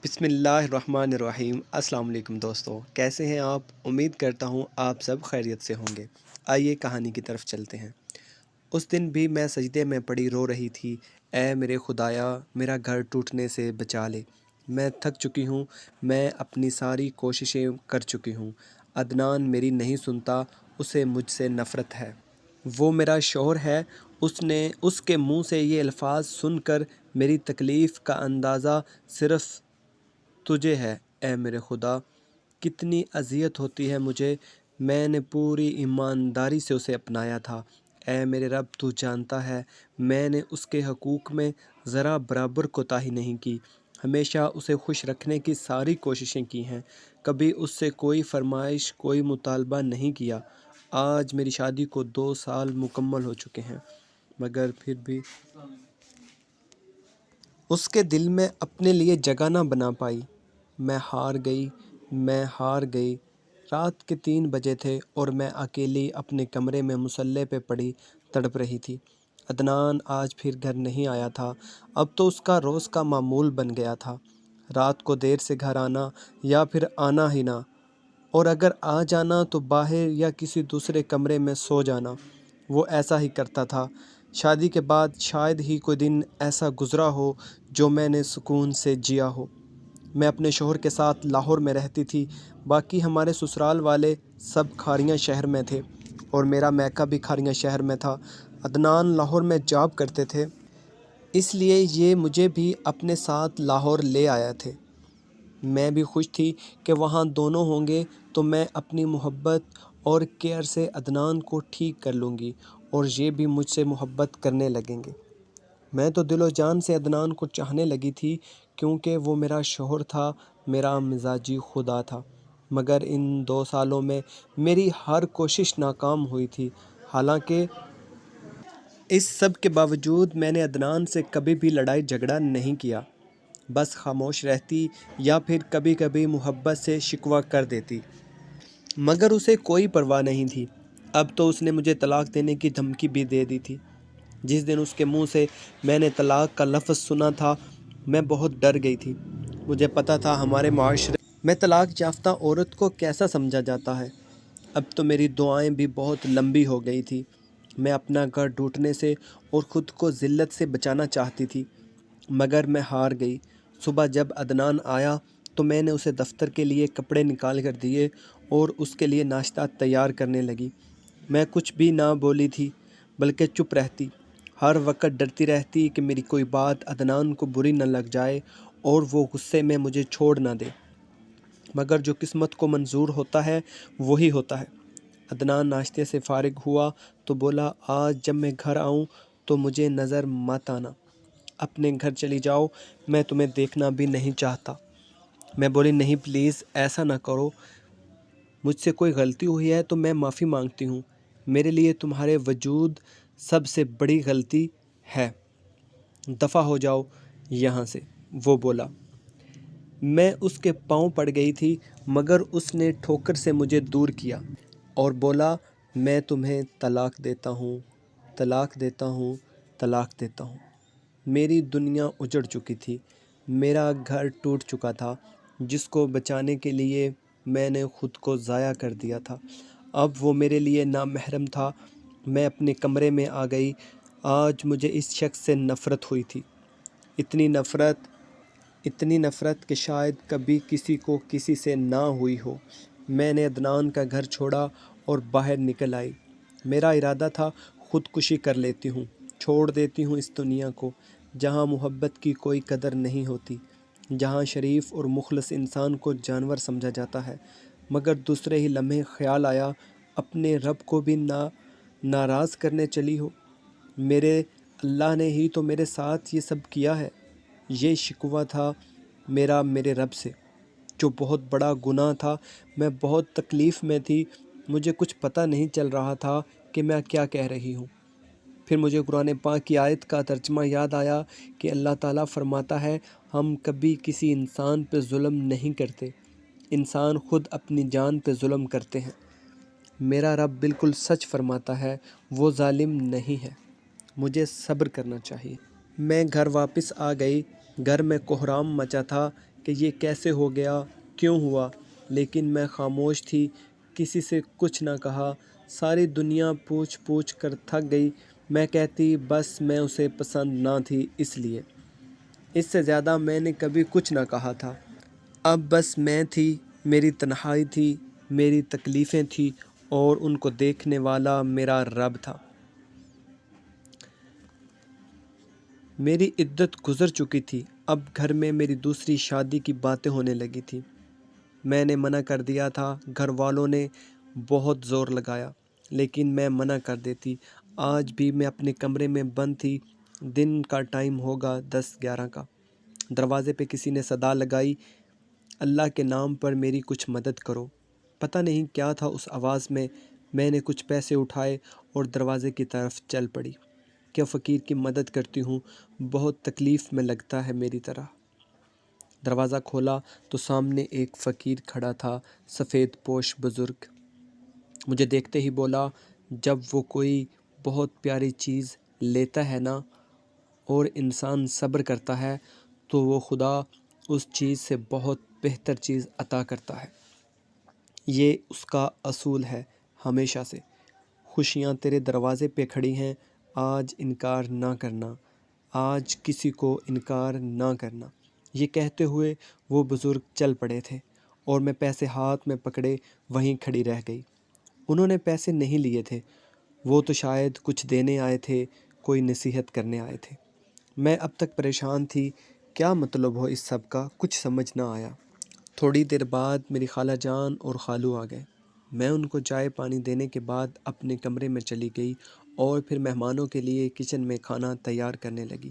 بسم اللہ الرحمن الرحیم۔ السلام علیکم دوستو، کیسے ہیں آپ؟ امید کرتا ہوں آپ سب خیریت سے ہوں گے۔ آئیے کہانی کی طرف چلتے ہیں۔ اس دن بھی میں سجدے میں پڑی رو رہی تھی، اے میرے خدایا میرا گھر ٹوٹنے سے بچا لے۔ میں تھک چکی ہوں، میں اپنی ساری کوششیں کر چکی ہوں، عدنان میری نہیں سنتا، اسے مجھ سے نفرت ہے۔ وہ میرا شوہر ہے، اس کے منہ سے یہ الفاظ سن کر میری تکلیف کا اندازہ صرف تجھے ہے۔ اے میرے خدا، کتنی اذیت ہوتی ہے مجھے، میں نے پوری ایمانداری سے اسے اپنایا تھا۔ اے میرے رب، تو جانتا ہے میں نے اس کے حقوق میں ذرا برابر کوتاہی نہیں کی، ہمیشہ اسے خوش رکھنے کی ساری کوششیں کی ہیں، کبھی اس سے کوئی فرمائش کوئی مطالبہ نہیں کیا۔ آج میری شادی کو 2 سال مکمل ہو چکے ہیں، مگر پھر بھی اس کے دل میں اپنے لیے جگہ نہ بنا پائی۔ میں ہار گئی۔ رات کے 3 بجے تھے اور میں اکیلی اپنے کمرے میں مصلی پہ پڑی تڑپ رہی تھی۔ عدنان آج پھر گھر نہیں آیا تھا، اب تو اس کا روز کا معمول بن گیا تھا، رات کو دیر سے گھر آنا یا پھر آنا ہی نہ، اور اگر آ جانا تو باہر یا کسی دوسرے کمرے میں سو جانا۔ وہ ایسا ہی کرتا تھا۔ شادی کے بعد شاید ہی کوئی دن ایسا گزرا ہو جو میں نے سکون سے جیا ہو۔ میں اپنے شوہر کے ساتھ لاہور میں رہتی تھی، باقی ہمارے سسرال والے سب کھاریاں شہر میں تھے اور میرا میکہ بھی کھاریاں شہر میں تھا۔ عدنان لاہور میں جاب کرتے تھے، اس لیے یہ مجھے بھی اپنے ساتھ لاہور لے آیا تھے۔ میں بھی خوش تھی کہ وہاں دونوں ہوں گے تو میں اپنی محبت اور کیئر سے عدنان کو ٹھیک کر لوں گی اور یہ بھی مجھ سے محبت کرنے لگیں گے۔ میں تو دل و جان سے عدنان کو چاہنے لگی تھی، کیونکہ وہ میرا شوہر تھا، میرا مزاجی خدا تھا، مگر ان 2 سالوں میں میری ہر کوشش ناکام ہوئی تھی۔ حالانکہ اس سب کے باوجود میں نے عدنان سے کبھی بھی لڑائی جھگڑا نہیں کیا، بس خاموش رہتی یا پھر کبھی کبھی محبت سے شکوہ کر دیتی، مگر اسے کوئی پرواہ نہیں تھی۔ اب تو اس نے مجھے طلاق دینے کی دھمکی بھی دے دی تھی۔ جس دن اس کے منہ سے میں نے طلاق کا لفظ سنا تھا، میں بہت ڈر گئی تھی۔ مجھے پتہ تھا ہمارے معاشرے میں طلاق یافتہ عورت کو کیسا سمجھا جاتا ہے۔ اب تو میری دعائیں بھی بہت لمبی ہو گئی تھی۔ میں اپنا گھر ٹوٹنے سے اور خود کو ذلت سے بچانا چاہتی تھی، مگر میں ہار گئی۔ صبح جب عدنان آیا تو میں نے اسے دفتر کے لیے کپڑے نکال کر دیے اور اس کے لیے ناشتہ تیار کرنے لگی۔ میں کچھ بھی نہ بولی تھی، بلکہ چپ رہتی، ہر وقت ڈرتی رہتی کہ میری کوئی بات عدنان کو بری نہ لگ جائے اور وہ غصے میں مجھے چھوڑ نہ دے، مگر جو قسمت کو منظور ہوتا ہے وہی ہوتا ہے۔ عدنان ناشتے سے فارغ ہوا تو بولا، آج جب میں گھر آؤں تو مجھے نظر مت آنا، اپنے گھر چلی جاؤ، میں تمہیں دیکھنا بھی نہیں چاہتا۔ میں بولی، نہیں پلیز ایسا نہ کرو، مجھ سے کوئی غلطی ہوئی ہے تو میں معافی مانگتی ہوں، میرے لیے تمہارے وجود سب سے بڑی غلطی ہے، دفع ہو جاؤ یہاں سے۔ وہ بولا۔ میں اس کے پاؤں پڑ گئی تھی، مگر اس نے ٹھوکر سے مجھے دور کیا اور بولا، میں تمہیں طلاق دیتا ہوں، طلاق دیتا ہوں، طلاق دیتا ہوں۔ میری دنیا اجڑ چکی تھی، میرا گھر ٹوٹ چکا تھا، جس کو بچانے کے لیے میں نے خود کو ضائع کر دیا تھا، اب وہ میرے لیے نامحرم تھا۔ میں اپنے کمرے میں آ گئی۔ آج مجھے اس شخص سے نفرت ہوئی تھی، اتنی نفرت کہ شاید کبھی کسی کو کسی سے نہ ہوئی ہو۔ میں نے عدنان کا گھر چھوڑا اور باہر نکل آئی۔ میرا ارادہ تھا خودکشی کر لیتی ہوں، چھوڑ دیتی ہوں اس دنیا کو، جہاں محبت کی کوئی قدر نہیں ہوتی، جہاں شریف اور مخلص انسان کو جانور سمجھا جاتا ہے، مگر دوسرے ہی لمحے خیال آیا، اپنے رب کو بھی ناراض کرنے چلی ہو۔ میرے اللہ نے ہی تو میرے ساتھ یہ سب کیا ہے۔ یہ شکوہ تھا میرا میرے رب سے، جو بہت بڑا گناہ تھا۔ میں بہت تکلیف میں تھی، مجھے کچھ پتہ نہیں چل رہا تھا کہ میں کیا کہہ رہی ہوں۔ پھر مجھے قرآن پاک کی آیت کا ترجمہ یاد آیا کہ اللہ تعالیٰ فرماتا ہے، ہم کبھی کسی انسان پہ ظلم نہیں کرتے، انسان خود اپنی جان پہ ظلم کرتے ہیں۔ میرا رب بالکل سچ فرماتا ہے، وہ ظالم نہیں ہے، مجھے صبر کرنا چاہیے۔ میں گھر واپس آ گئی۔ گھر میں کوہرام مچا تھا کہ یہ کیسے ہو گیا، کیوں ہوا، لیکن میں خاموش تھی، کسی سے کچھ نہ کہا۔ ساری دنیا پوچھ پوچھ کر تھک گئی۔ میں کہتی بس میں اسے پسند نہ تھی اس لیے۔ اس سے زیادہ میں نے کبھی کچھ نہ کہا تھا۔ اب بس میں تھی، میری تنہائی تھی، میری تکلیفیں تھیں، اور ان کو دیکھنے والا میرا رب تھا۔ میری عدت گزر چکی تھی۔ اب گھر میں میری دوسری شادی کی باتیں ہونے لگی تھی۔ میں نے منع کر دیا تھا۔ گھر والوں نے بہت زور لگایا، لیکن میں منع کر دیتی۔ آج بھی میں اپنے کمرے میں بند تھی۔ دن کا ٹائم ہوگا 10-11 کا۔ دروازے پہ کسی نے صدا لگائی، اللہ کے نام پر میری کچھ مدد کرو۔ پتہ نہیں کیا تھا اس آواز میں۔ میں نے کچھ پیسے اٹھائے اور دروازے کی طرف چل پڑی کہ فقیر کی مدد کرتی ہوں، بہت تکلیف میں لگتا ہے میری طرح۔ دروازہ کھولا تو سامنے ایک فقیر کھڑا تھا، سفید پوش بزرگ۔ مجھے دیکھتے ہی بولا، جب وہ کوئی بہت پیاری چیز لیتا ہے نا اور انسان صبر کرتا ہے تو وہ خدا اس چیز سے بہت بہتر چیز عطا کرتا ہے۔ یہ اس کا اصول ہے ہمیشہ سے۔ خوشیاں تیرے دروازے پہ کھڑی ہیں، آج انکار نہ کرنا، آج کسی کو انکار نہ کرنا۔ یہ کہتے ہوئے وہ بزرگ چل پڑے تھے اور میں پیسے ہاتھ میں پکڑے وہیں کھڑی رہ گئی۔ انہوں نے پیسے نہیں لیے تھے، وہ تو شاید کچھ دینے آئے تھے، کوئی نصیحت کرنے آئے تھے۔ میں اب تک پریشان تھی، کیا مطلب ہو اس سب کا، کچھ سمجھ نہ آیا۔ تھوڑی دیر بعد میری خالہ جان اور خالو آ گئے۔ میں ان کو چائے پانی دینے کے بعد اپنے کمرے میں چلی گئی اور پھر مہمانوں کے لیے کچن میں کھانا تیار کرنے لگی۔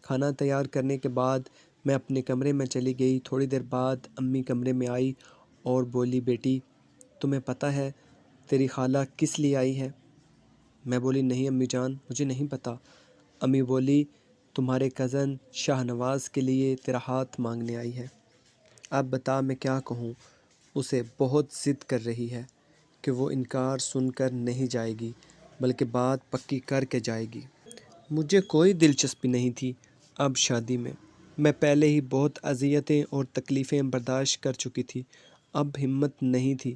کھانا تیار کرنے کے بعد میں اپنے کمرے میں چلی گئی۔ تھوڑی دیر بعد امی کمرے میں آئی اور بولی، بیٹی تمہیں پتہ ہے تیری خالہ کس لیے آئی ہے؟ میں بولی، نہیں امی جان، مجھے نہیں پتہ۔ امی بولی، تمہارے کزن شاہ نواز کے لیے تیرا ہاتھ مانگنے آئی ہے۔ اب بتا میں کیا کہوں، اسے بہت ضد کر رہی ہے کہ وہ انکار سن کر نہیں جائے گی بلکہ بات پکی کر کے جائے گی۔ مجھے کوئی دلچسپی نہیں تھی اب شادی میں۔ میں پہلے ہی بہت اذیتیں اور تکلیفیں برداشت کر چکی تھی، اب ہمت نہیں تھی۔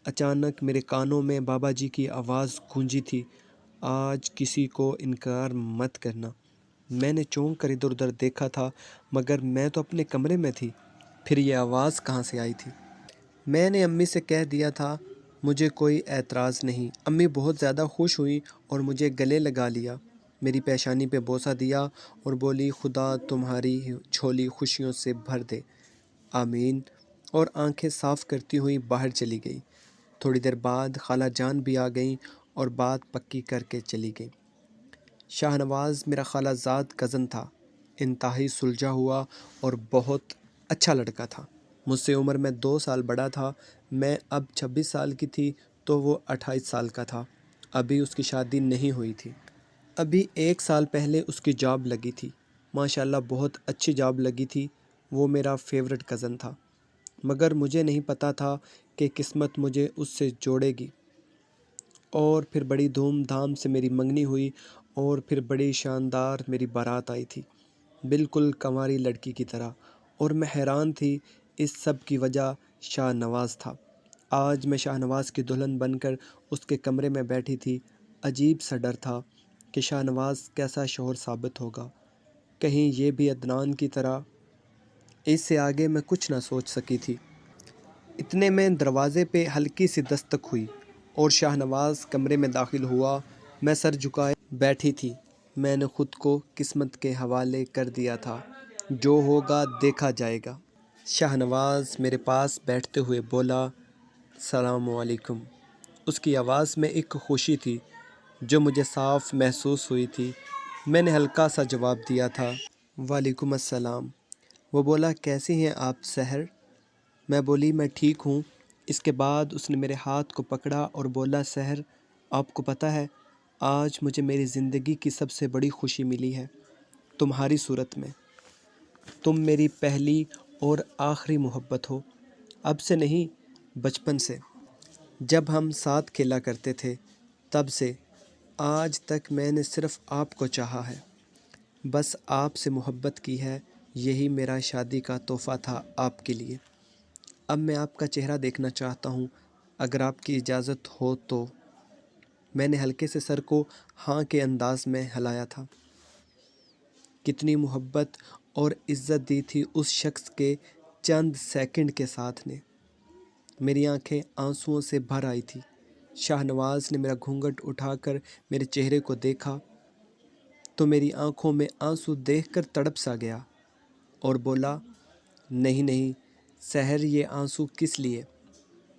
اچانک میرے کانوں میں بابا جی کی آواز گونجی تھی، آج کسی کو انکار مت کرنا۔ میں نے چونک کر ادھر ادھر دیکھا تھا، مگر میں تو اپنے کمرے میں تھی، پھر یہ آواز کہاں سے آئی تھی؟ میں نے امی سے کہہ دیا تھا، مجھے کوئی اعتراض نہیں۔ امی بہت زیادہ خوش ہوئی اور مجھے گلے لگا لیا، میری پیشانی پہ بوسہ دیا اور بولی، خدا تمہاری جھولی خوشیوں سے بھر دے، آمین، اور آنکھیں صاف کرتی ہوئی باہر چلی گئی۔ تھوڑی دیر بعد خالہ جان بھی آ گئیں اور بات پکی کر کے چلی گئیں۔ شاہ نواز میرا خالہ زاد کزن تھا، انتہائی سلجھا ہوا اور بہت اچھا لڑکا تھا۔ مجھ سے عمر میں 2 سال بڑا تھا۔ میں اب 26 سال کی تھی تو وہ 28 سال کا تھا۔ ابھی اس کی شادی نہیں ہوئی تھی۔ ابھی 1 سال پہلے اس کی جاب لگی تھی، ماشاءاللہ بہت اچھی جاب لگی تھی۔ وہ میرا فیورٹ کزن تھا، مگر مجھے نہیں پتہ تھا کہ قسمت مجھے اس سے جوڑے گی۔ اور پھر بڑی دھوم دھام سے میری منگنی ہوئی اور پھر بڑی شاندار میری بارات آئی تھی، بالکل کنواری لڑکی کی طرح، اور میں حیران تھی۔ اس سب کی وجہ شاہ نواز تھا۔ آج میں شاہ نواز کی دلہن بن کر اس کے کمرے میں بیٹھی تھی۔ عجیب سا ڈر تھا کہ شاہ نواز کیسا شوہر ثابت ہوگا، کہیں یہ بھی عدنان کی طرح۔ اس سے آگے میں کچھ نہ سوچ سکی تھی۔ اتنے میں دروازے پہ ہلکی سی دستک ہوئی اور شاہ نواز کمرے میں داخل ہوا۔ میں سر جھکائے بیٹھی تھی۔ میں نے خود کو قسمت کے حوالے کر دیا تھا، جو ہوگا دیکھا جائے گا۔ شاہ نواز میرے پاس بیٹھتے ہوئے بولا، السلام علیکم۔ اس کی آواز میں ایک خوشی تھی جو مجھے صاف محسوس ہوئی تھی۔ میں نے ہلکا سا جواب دیا تھا، وعلیکم السلام۔ وہ بولا، کیسی ہیں آپ سحر؟ میں بولی، میں ٹھیک ہوں۔ اس کے بعد اس نے میرے ہاتھ کو پکڑا اور بولا، سحر آپ کو پتہ ہے آج مجھے میری زندگی کی سب سے بڑی خوشی ملی ہے، تمہاری صورت میں۔ تم میری پہلی اور آخری محبت ہو، اب سے نہیں، بچپن سے، جب ہم ساتھ کھیلا کرتے تھے تب سے آج تک میں نے صرف آپ کو چاہا ہے، بس آپ سے محبت کی ہے، یہی میرا شادی کا تحفہ تھا آپ کے لیے۔ اب میں آپ کا چہرہ دیکھنا چاہتا ہوں، اگر آپ کی اجازت ہو تو۔ میں نے ہلکے سے سر کو ہاں کے انداز میں ہلایا تھا۔ کتنی محبت اور عزت دی تھی اس شخص کے چند سیکنڈ کے ساتھ نے۔ میری آنکھیں آنسوؤں سے بھر آئی تھی۔ شاہ نواز نے میرا گھونگھٹ اٹھا کر میرے چہرے کو دیکھا تو میری آنکھوں میں آنسو دیکھ کر تڑپ سا گیا اور بولا، نہیں نہیں سحر، یہ آنسو کس لیے؟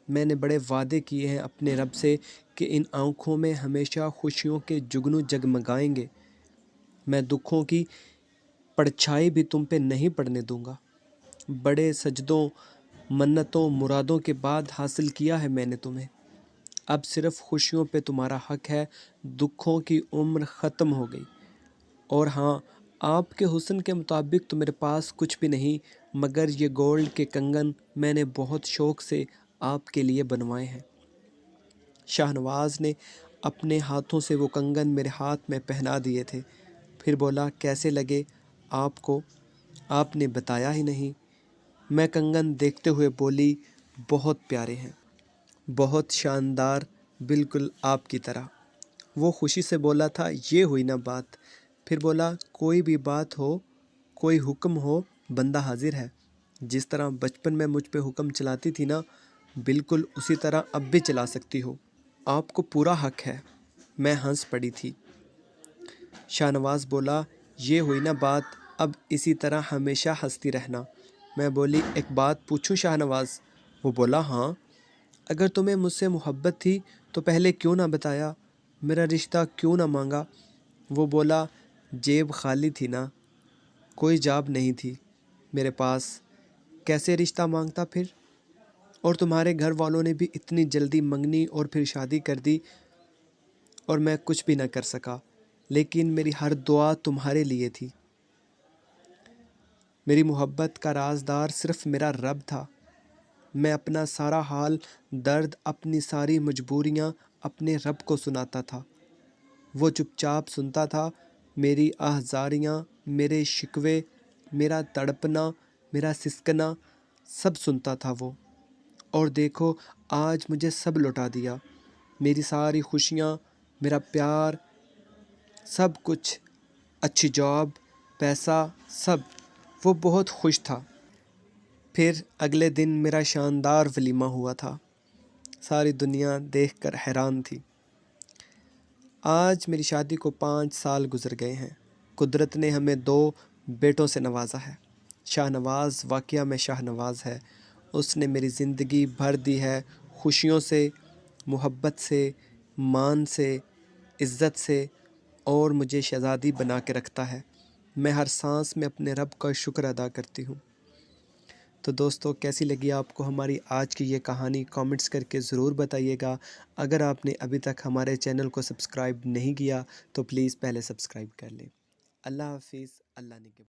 میں نے بڑے وعدے کیے ہیں اپنے رب سے کہ ان آنکھوں میں ہمیشہ خوشیوں کے جگنو جگمگائیں گے۔ میں دکھوں کی پرچھائی بھی تم پہ نہیں پڑنے دوں گا۔ بڑے سجدوں، منتوں، مرادوں کے بعد حاصل کیا ہے میں نے تمہیں۔ اب صرف خوشیوں پہ تمہارا حق ہے، دکھوں کی عمر ختم ہو گئی۔ اور ہاں، آپ کے حسن کے مطابق تو میرے پاس کچھ بھی نہیں، مگر یہ گولڈ کے کنگن میں نے بہت شوق سے آپ کے لیے بنوائے ہیں۔ شاہ نواز نے اپنے ہاتھوں سے وہ کنگن میرے ہاتھ میں پہنا دیے تھے، پھر بولا، کیسے لگے آپ کو؟ آپ نے بتایا ہی نہیں۔ میں کنگن دیکھتے ہوئے بولی، بہت پیارے ہیں، بہت شاندار، بالکل آپ کی طرح۔ وہ خوشی سے بولا تھا، یہ ہوئی نا بات۔ پھر بولا، کوئی بھی بات ہو، کوئی حکم ہو، بندہ حاضر ہے۔ جس طرح بچپن میں مجھ پہ حکم چلاتی تھی نا، بالکل اسی طرح اب بھی چلا سکتی ہو۔ آپ کو پورا حق ہے۔ میں ہنس پڑی تھی۔ شاہ نواز بولا، یہ ہوئی نا بات، اب اسی طرح ہمیشہ ہنستی رہنا۔ میں بولی، ایک بات پوچھوں شاہ نواز؟ وہ بولا، ہاں۔ اگر تمہیں مجھ سے محبت تھی تو پہلے کیوں نہ بتایا؟ میرا رشتہ کیوں نہ مانگا؟ وہ بولا، جیب خالی تھی نا، کوئی جاب نہیں تھی میرے پاس، کیسے رشتہ مانگتا پھر؟ اور تمہارے گھر والوں نے بھی اتنی جلدی منگنی اور پھر شادی کر دی، اور میں کچھ بھی نہ کر سکا۔ لیکن میری ہر دعا تمہارے لیے تھی۔ میری محبت کا رازدار صرف میرا رب تھا۔ میں اپنا سارا حال، درد، اپنی ساری مجبوریاں اپنے رب کو سناتا تھا۔ وہ چپ چاپ سنتا تھا، میری آہذاریاں، میرے شکوے، میرا تڑپنا، میرا سسکنا، سب سنتا تھا وہ۔ اور دیکھو، آج مجھے سب لوٹا دیا، میری ساری خوشیاں، میرا پیار، سب کچھ، اچھی جاب، پیسہ، سب۔ وہ بہت خوش تھا۔ پھر اگلے دن میرا شاندار ولیمہ ہوا تھا۔ ساری دنیا دیکھ کر حیران تھی۔ آج میری شادی کو 5 سال گزر گئے ہیں۔ قدرت نے ہمیں 2 بیٹوں سے نوازا ہے۔ شاہ نواز واقعہ میں شاہ نواز ہے۔ اس نے میری زندگی بھر دی ہے خوشیوں سے، محبت سے، مان سے، عزت سے، اور مجھے شہزادی بنا کے رکھتا ہے۔ میں ہر سانس میں اپنے رب کا شکر ادا کرتی ہوں۔ تو دوستو، کیسی لگی آپ کو ہماری آج کی یہ کہانی؟ کامنٹس کر کے ضرور بتائیے گا۔ اگر آپ نے ابھی تک ہمارے چینل کو سبسکرائب نہیں کیا تو پلیز پہلے سبسکرائب کر لیں۔ اللہ حافظ، اللہ نگہبان۔